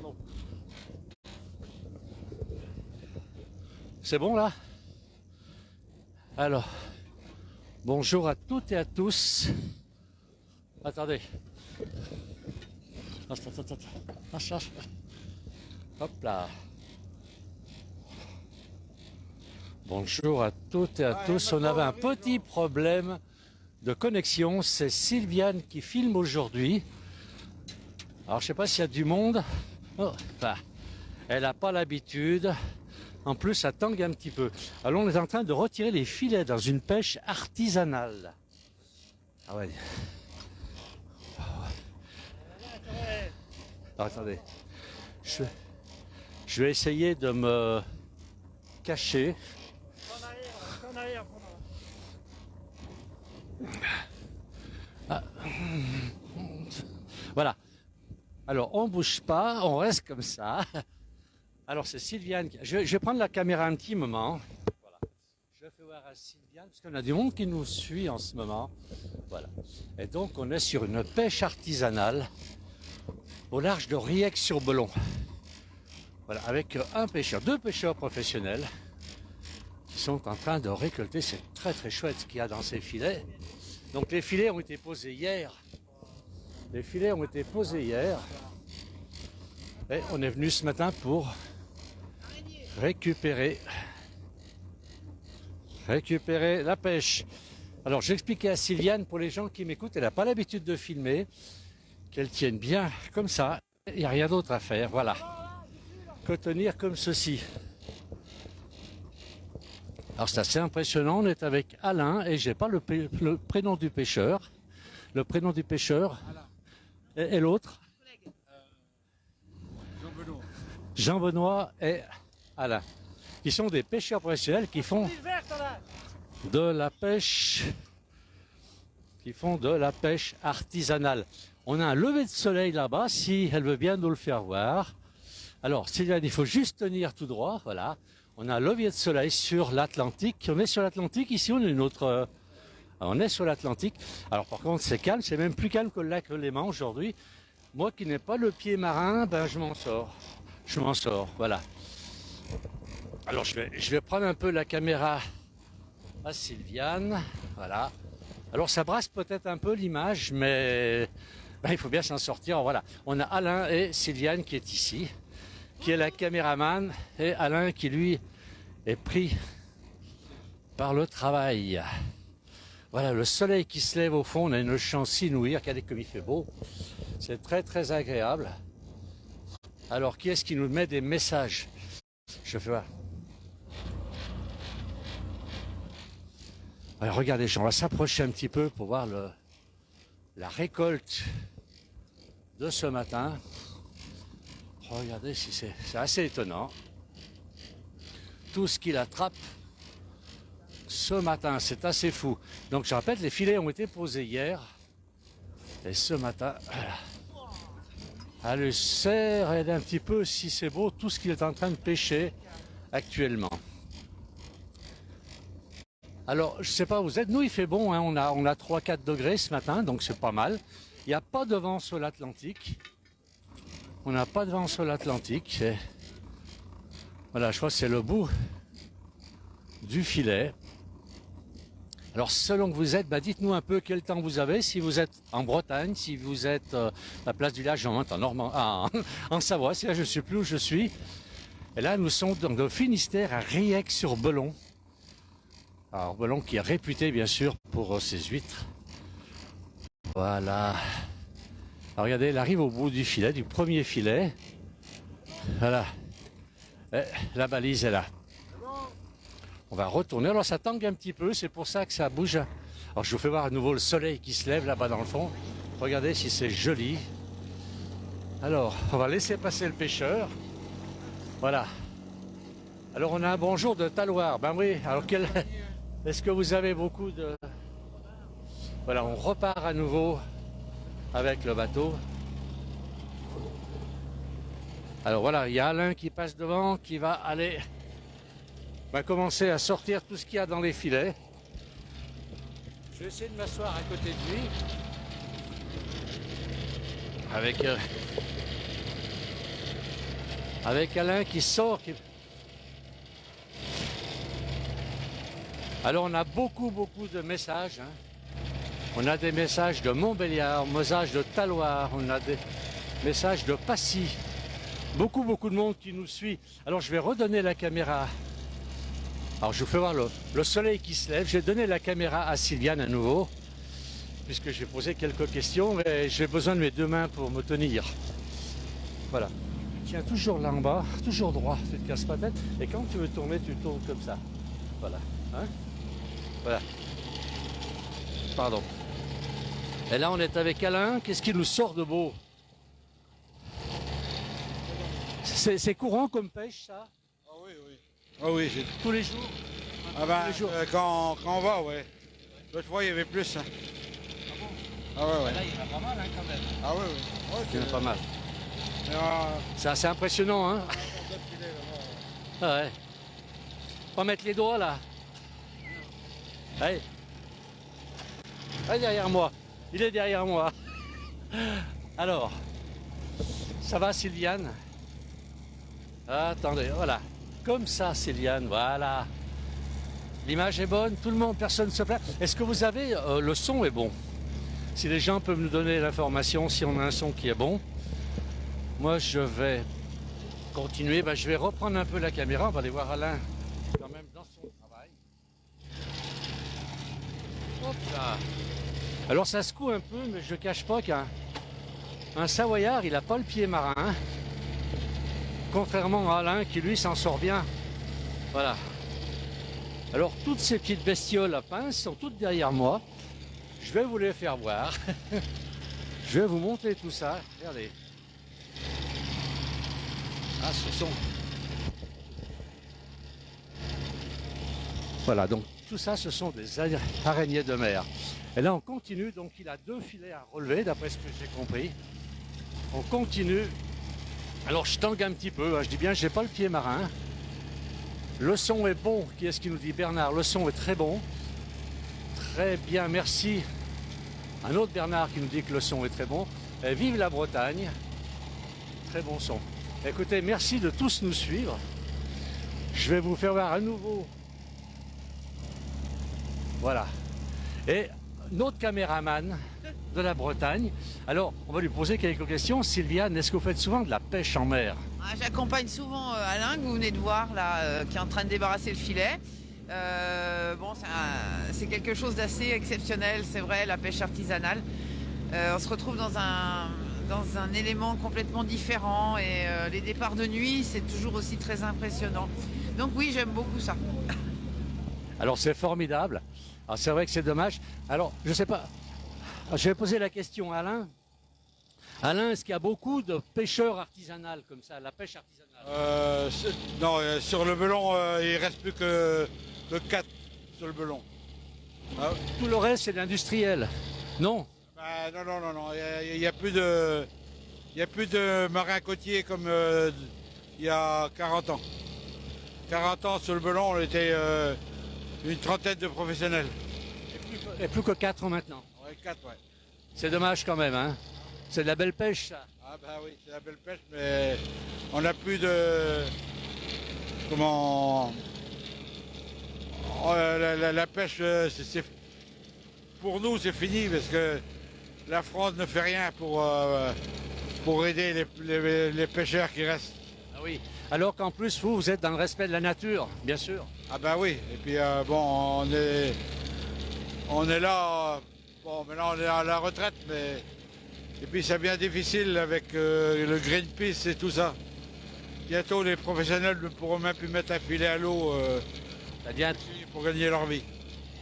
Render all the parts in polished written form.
Pardon. C'est bon là? Alors, bonjour à toutes et à tous. Attendez. Hop là. Bonjour à toutes et à tous. On avait un petit problème de connexion. C'est Sylviane qui filme aujourd'hui. Alors, je ne sais pas s'il y a du monde. Oh, bah, elle n'a pas l'habitude. En plus, ça tangue un petit peu. Alors, on est en train de retirer les filets dans une pêche artisanale. Ah ouais. Alors, attendez. Je vais essayer de me cacher. Ah. Voilà. Alors, on ne bouge pas, on reste comme ça. Alors, c'est Sylviane. Je vais prendre la caméra un petit moment. Voilà. Je fais voir à Sylviane, parce qu'on a du monde qui nous suit en ce moment. Voilà. Et donc, on est sur une pêche artisanale au large de Riec-sur-Belon. Voilà, avec deux pêcheurs professionnels qui sont en train de récolter. C'est très très chouette ce qu'il y a dans ces filets. Donc, les filets ont été posés hier. Les filets ont été posés hier. Et on est venu ce matin pour récupérer la pêche. Alors j'expliquais à Sylviane, pour les gens qui m'écoutent, elle n'a pas l'habitude de filmer, qu'elle tienne bien comme ça, il n'y a rien d'autre à faire, voilà, que tenir comme ceci. Alors c'est assez impressionnant, on est avec Alain et j'ai pas le prénom du pêcheur, et l'autre Jean-Benoît et Alain, qui sont des pêcheurs professionnels qui font de la pêche, artisanale. On a un lever de soleil là-bas, si elle veut bien nous le faire voir. Alors, Sylviane, il faut juste tenir tout droit, voilà. On a un lever de soleil sur l'Atlantique. On est sur l'Atlantique, ici on est sur l'Atlantique. Alors par contre, c'est calme, c'est même plus calme que le lac Léman aujourd'hui. Moi qui n'ai pas le pied marin, ben je m'en sors, voilà. Alors je vais prendre un peu la caméra à Sylviane, voilà. Alors ça brasse peut-être un peu l'image, mais ben, il faut bien s'en sortir, voilà. On a Alain et Sylviane qui est ici, qui est la caméraman, et Alain qui lui est pris par le travail. Voilà, le soleil qui se lève au fond, on a une chance inouïe, regardez comme il fait beau. C'est très très agréable. Alors, qui est-ce qui nous met des messages? Je fais voir. Alors, regardez, on va s'approcher un petit peu pour voir la récolte de ce matin. Regardez, si c'est assez étonnant. Tout ce qu'il attrape ce matin, c'est assez fou. Donc, je répète, les filets ont été posés hier. Et ce matin, voilà. Elle le serre, elle un petit peu, si c'est beau, tout ce qu'il est en train de pêcher actuellement. Alors, je ne sais pas où vous êtes, nous il fait bon, hein, on a 3-4 degrés ce matin, donc c'est pas mal. Il n'y a pas de vent sur l'Atlantique. On n'a pas de vent sur l'Atlantique. Voilà, je crois que c'est le bout du filet. Alors, selon que vous êtes, bah, dites-nous un peu quel temps vous avez, si vous êtes en Bretagne, si vous êtes à la place du Village, en Normandie, en Savoie, c'est là je ne sais plus où je suis. Et là, nous sommes dans le Finistère à Riec-sur-Belon. Alors, Belon qui est réputé, bien sûr, pour ses huîtres. Voilà. Alors, regardez, elle arrive au bout du filet, du premier filet. Voilà. Et la balise est là. On va retourner. Alors ça tangue un petit peu, c'est pour ça que ça bouge. Alors je vous fais voir à nouveau le soleil qui se lève là-bas dans le fond. Regardez si c'est joli. Alors, on va laisser passer le pêcheur. Voilà. Alors on a un bonjour de Taloir. Ben oui, alors est-ce que vous avez beaucoup de... Voilà, on repart à nouveau avec le bateau. Alors voilà, il y a Alain qui passe devant, qui va commencer à sortir tout ce qu'il y a dans les filets. Je vais essayer de m'asseoir à côté de lui. Avec avec Alain qui sort. Alors on a beaucoup de messages. Hein. On a des messages de Montbéliard, messages de Taloir, on a des messages de Passy. Beaucoup de monde qui nous suit. Alors je vais redonner la caméra. Alors je vous fais voir le soleil qui se lève. J'ai donné la caméra à Sylviane à nouveau, puisque j'ai posé quelques questions, mais j'ai besoin de mes deux mains pour me tenir. Voilà. Tiens toujours là en bas, toujours droit, tu te casses pas la tête. Et quand tu veux tourner, tu tournes comme ça. Voilà. Hein? Voilà. Pardon. Et là, on est avec Alain. Qu'est-ce qui nous sort de beau? C'est courant comme pêche, ça? Ah oui, oui. Ah oui, tous les jours? Ah ben, tous les jours. Quand on va, ouais. L'autre fois, il y avait plus. Hein. Ah bon? Ah ouais, ouais. Là, il y en a pas mal, hein, quand même. Ah oui, oui. Ouais, Il y en a pas mal. Ah, C'est assez impressionnant, hein? Ah ouais. On va mettre les doigts, là. Allez. Allez, derrière moi. Il est derrière moi. Alors, ça va, Sylviane? Attendez, voilà. Comme ça, Sylviane, voilà. L'image est bonne, tout le monde, personne ne se plaint. Est-ce que vous avez... le son est bon? Si les gens peuvent nous donner l'information, si on a un son qui est bon. Moi, je vais continuer. Ben, je vais reprendre un peu la caméra. On va aller voir Alain, quand même, dans son travail. Hop là. Alors, ça secoue un peu, mais je ne cache pas qu'un Savoyard, il n'a pas le pied marin. Contrairement à Alain, qui lui s'en sort bien. Voilà. Alors, toutes ces petites bestioles à pince sont toutes derrière moi. Je vais vous les faire voir. Je vais vous montrer tout ça. Regardez. Ah, ce sont... Voilà, donc tout ça, ce sont des araignées de mer. Et là, on continue. Donc, il a 2 filets à relever, d'après ce que j'ai compris. On continue. Alors, je tangue un petit peu. Hein. Je dis bien, j'ai pas le pied marin. Le son est bon. Qui est-ce qui nous dit? Bernard. Le son est très bon. Très bien, merci. Un autre Bernard qui nous dit que le son est très bon. Et vive la Bretagne. Très bon son. Écoutez, merci de tous nous suivre. Je vais vous faire voir à nouveau. Voilà. Et notre caméraman de la Bretagne. Alors, on va lui poser quelques questions. Sylviane, est-ce que vous faites souvent de la pêche en mer? J'accompagne souvent Alain, que vous venez de voir, là, qui est en train de débarrasser le filet. Bon, c'est quelque chose d'assez exceptionnel, c'est vrai, la pêche artisanale. On se retrouve dans un élément complètement différent et les départs de nuit, c'est toujours aussi très impressionnant. Donc oui, j'aime beaucoup ça. Alors c'est formidable. Alors c'est vrai que c'est dommage. Alors, je sais pas, je vais poser la question à Alain. Alain, est-ce qu'il y a beaucoup de pêcheurs artisanaux comme ça, la pêche artisanale? Non, sur le Belon, il reste plus que 4 sur le Belon. Ah. Tout le reste, c'est l'industriel. Non? Bah, non. Il n'y a plus de marins côtiers comme il y a 40 ans. 40 ans sur le Belon, on était une trentaine de professionnels. Et plus que 4 maintenant. Ouais, 4, ouais. C'est dommage quand même, hein? C'est de la belle pêche, ça. Ah bah oui, c'est la belle pêche, mais on n'a plus de... Comment... Oh, la pêche, pour nous, c'est fini, parce que la France ne fait rien pour aider les pêcheurs qui restent. Ah oui. Alors qu'en plus, vous êtes dans le respect de la nature, bien sûr. Ah bah oui, et puis bon, on est là, bon, maintenant on est à la retraite, mais... Et puis c'est bien difficile avec le Greenpeace et tout ça. Bientôt les professionnels ne pourront même plus mettre un filet à l'eau pour gagner leur vie.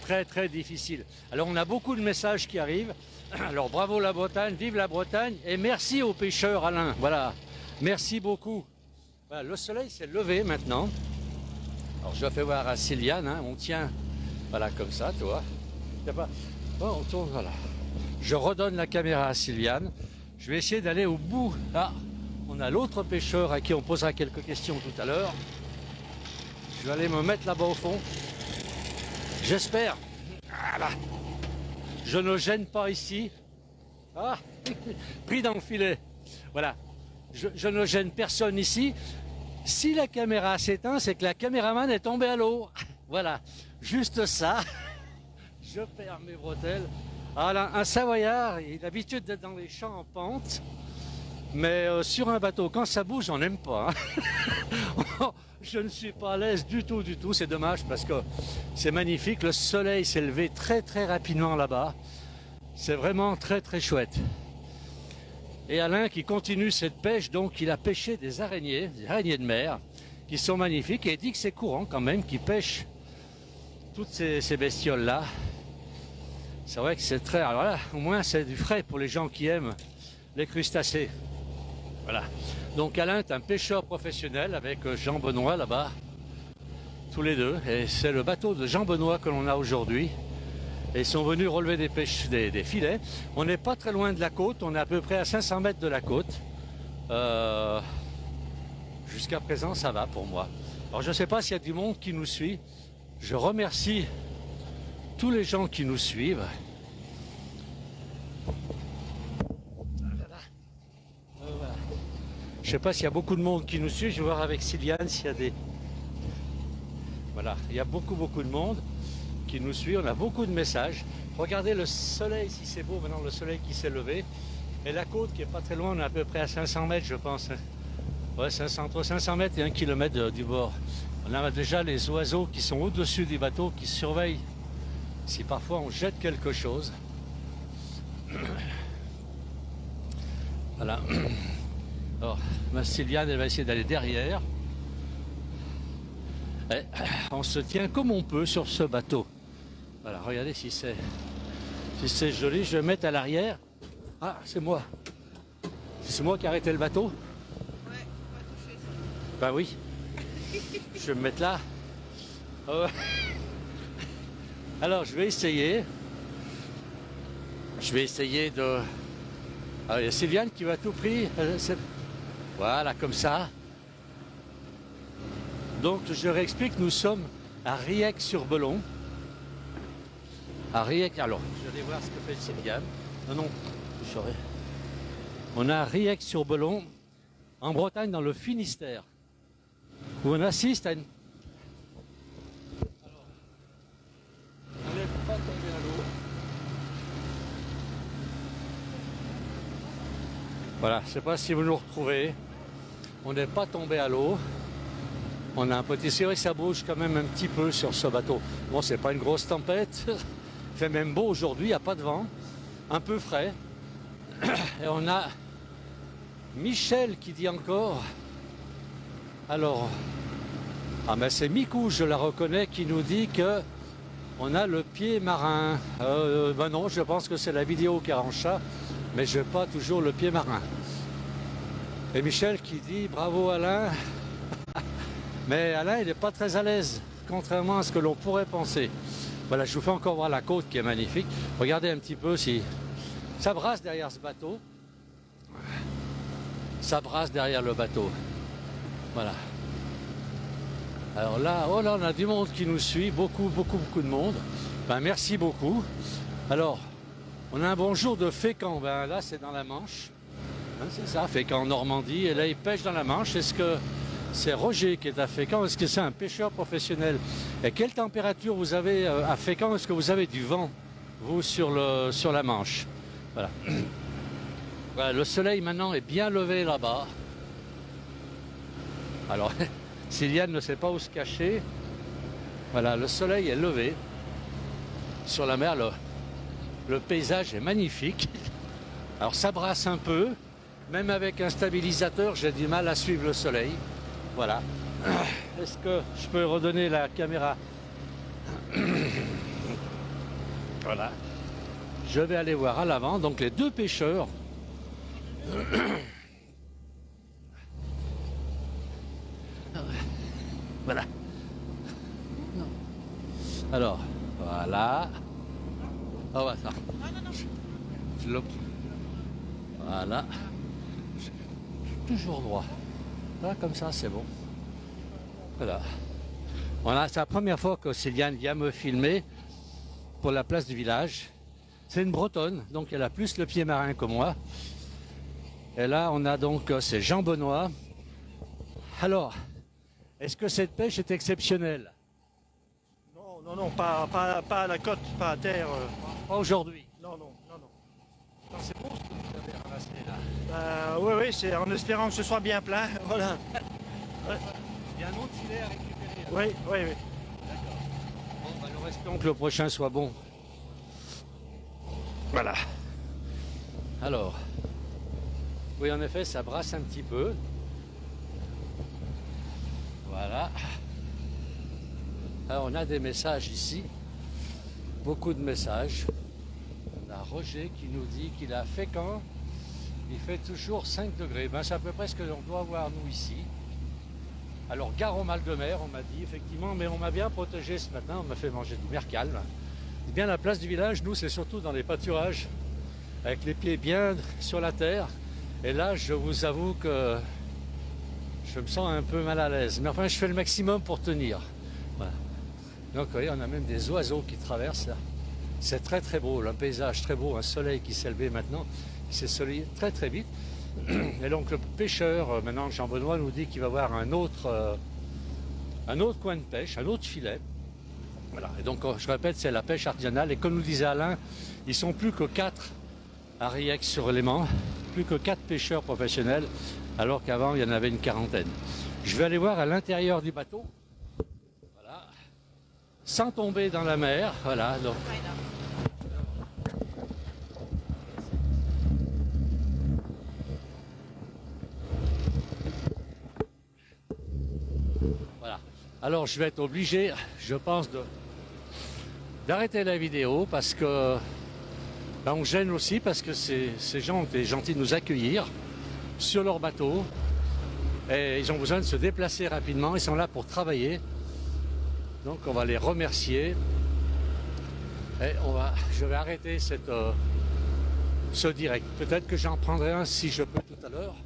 Très difficile. Alors on a beaucoup de messages qui arrivent. Alors bravo la Bretagne, vive la Bretagne et merci aux pêcheurs Alain. Voilà, merci beaucoup. Voilà, le soleil s'est levé maintenant. Alors je fais voir à Sylviane, hein, on tient, voilà comme ça, toi. Y a pas... Bon, on tourne, voilà. Je redonne la caméra à Sylviane. Je vais essayer d'aller au bout. Ah, on a l'autre pêcheur à qui on posera quelques questions tout à l'heure. Je vais aller me mettre là-bas au fond. J'espère. Voilà. Je ne gêne pas ici. Ah, pris dans le filet. Voilà. Je ne gêne personne ici. Si la caméra s'éteint, c'est que la caméraman est tombée à l'eau. Voilà, juste ça. Je perds mes bretelles. Alors, un Savoyard, il a l'habitude d'être dans les champs en pente. Mais sur un bateau, quand ça bouge, on n'aime pas. Hein. Je ne suis pas à l'aise du tout, du tout. C'est dommage parce que c'est magnifique. Le soleil s'est levé très, très rapidement là-bas. C'est vraiment très, très chouette. Et Alain qui continue cette pêche, donc il a pêché des araignées de mer, qui sont magnifiques. Et il dit que c'est courant quand même qu'il pêche toutes ces bestioles-là. C'est vrai que c'est très... Alors là, au moins c'est du frais pour les gens qui aiment les crustacés. Voilà. Donc Alain est un pêcheur professionnel avec Jean-Benoît là-bas, tous les deux. Et c'est le bateau de Jean-Benoît que l'on a aujourd'hui. Et ils sont venus relever des filets. On n'est pas très loin de la côte, on est à peu près à 500 mètres de la côte. Jusqu'à présent, ça va pour moi. Alors je ne sais pas s'il y a du monde qui nous suit. Je remercie tous les gens qui nous suivent. Voilà. Je ne sais pas s'il y a beaucoup de monde qui nous suit. Je vais voir avec Sylviane s'il y a des... Voilà, il y a beaucoup de monde qui nous suit. On a beaucoup de messages. Regardez le soleil, si c'est beau maintenant, le soleil qui s'est levé. Et la côte qui est pas très loin, on est à peu près à 500 mètres, je pense. Ouais, entre 500 mètres et 1 km du bord. On a déjà les oiseaux qui sont au-dessus du bateau, qui surveillent si parfois on jette quelque chose. Voilà. Alors, ma Sylviane, elle va essayer d'aller derrière. Et on se tient comme on peut sur ce bateau. Voilà, regardez si c'est joli. Je vais mettre à l'arrière. Ah, c'est moi. C'est moi qui ai arrêté le bateau? Ouais, on va toucher ça. Ben oui. Je vais me mettre là. Alors, je vais essayer. de... Alors, il y a Sylviane qui va à tout prix. Voilà, comme ça. Donc, je réexplique, nous sommes à Riec-sur-Belon. À Riec, alors, je vais aller voir ce que fait Sylviane. Non, je saurais. On a Riec-sur-Belon, en Bretagne, dans le Finistère, où on assiste à une... Alors, on n'est pas tombé à l'eau. Voilà, je ne sais pas si vous nous retrouvez. On n'est pas tombé à l'eau. On a un petit... C'est vrai que ça bouge quand même un petit peu sur ce bateau. Bon, c'est pas une grosse tempête. Il fait même beau aujourd'hui, il n'y a pas de vent. Un peu frais. Et on a Michel qui dit encore... Alors... Ah mais c'est Mikou, je la reconnais, qui nous dit que on a le pied marin. Ben non, je pense que c'est la vidéo qui arrange ça. Mais je n'ai pas toujours le pied marin. Et Michel qui dit bravo Alain. Mais Alain, il n'est pas très à l'aise, contrairement à ce que l'on pourrait penser. Voilà, je vous fais encore voir la côte qui est magnifique. Regardez un petit peu si ça brasse derrière ce bateau. Ça brasse derrière le bateau. Voilà. Alors là, oh là, on a du monde qui nous suit, beaucoup de monde. Ben, merci beaucoup. Alors, on a un bonjour de Fécamp. Ben, là, c'est dans la Manche. Hein, c'est ça, Fécamp, Normandie. Et là, il pêche dans la Manche. Est-ce que c'est Roger qui est à Fécamp? Est-ce que c'est un pêcheur professionnel? Et quelle température vous avez à Fécamp? Est-ce que vous avez du vent, vous, sur la Manche? Voilà. Voilà, le soleil maintenant est bien levé là-bas. Alors, Sylviane ne sait pas où se cacher. Voilà, le soleil est levé sur la mer. Le paysage est magnifique. Alors, ça brasse un peu. Même avec un stabilisateur, j'ai du mal à suivre le soleil. Voilà. Est-ce que je peux redonner la caméra? Voilà. Je vais aller voir à l'avant. Donc, les deux pêcheurs. Voilà. Alors, voilà. Oh, bah, ça. Je le... Voilà. Toujours droit. Là, comme ça, c'est bon. Voilà. Voilà, c'est la première fois que Sylviane vient me filmer pour la place du village. C'est une Bretonne, donc elle a plus le pied marin que moi. Et là, on a donc, c'est Jean-Benoît. Alors, Est-ce que cette pêche est exceptionnelle? Non, non, non, pas à la côte, pas à terre. Pas aujourd'hui. Non, non, non, non. Non, c'est beau ce que vous avez ramassé là. Oui, oui, c'est en espérant que ce soit bien plein, voilà. Il y a un autre filet à récupérer. Hein. Oui, oui, oui. D'accord. Bon, bah, nous restons que le prochain soit bon. Voilà. Alors, oui, en effet, ça brasse un petit peu. Voilà. Alors, on a des messages ici. Beaucoup de messages. On a Roger qui nous dit qu'il a Fécamp. Il fait toujours 5 degrés. Ben, c'est à peu près ce que l'on doit avoir nous ici. Alors, gare au mal de mer, on m'a dit, effectivement, mais on m'a bien protégé ce matin. On m'a fait manger du mercal. C'est bien la place du village. Nous, c'est surtout dans les pâturages, avec les pieds bien sur la terre. Et là, je vous avoue que je me sens un peu mal à l'aise. Mais enfin, je fais le maximum pour tenir. Voilà. Donc, vous voyez, on a même des oiseaux qui traversent là. C'est très très beau, un paysage très beau, un soleil qui s'est levé maintenant. Il s'est soleillé très très vite. Et donc le pêcheur, maintenant Jean-Benoît nous dit qu'il va avoir un autre coin de pêche, un autre filet. Voilà. Et donc je répète, c'est la pêche artisanale. Et comme nous disait Alain, ils sont plus que 4 à Rieix-sur-Léman, plus que 4 pêcheurs professionnels, alors qu'avant il y en avait une quarantaine. Je vais aller voir à l'intérieur du bateau, voilà, sans tomber dans la mer. Voilà. Donc. Voilà. Alors je vais être obligé, je pense, d'arrêter la vidéo parce que ben, on gêne aussi parce que ces gens ont été gentils de nous accueillir sur leur bateau et ils ont besoin de se déplacer rapidement. Ils sont là pour travailler, donc on va les remercier et je vais arrêter ce direct. Peut-être que j'en prendrai un si je peux tout à l'heure.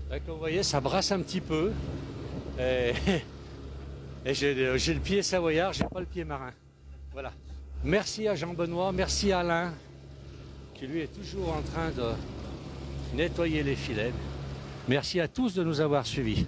Comme vous voyez, ça brasse un petit peu. Et j'ai le pied savoyard, j'ai pas le pied marin. Voilà. Merci à Jean-Benoît, merci à Alain, qui lui est toujours en train de nettoyer les filets. Merci à tous de nous avoir suivis.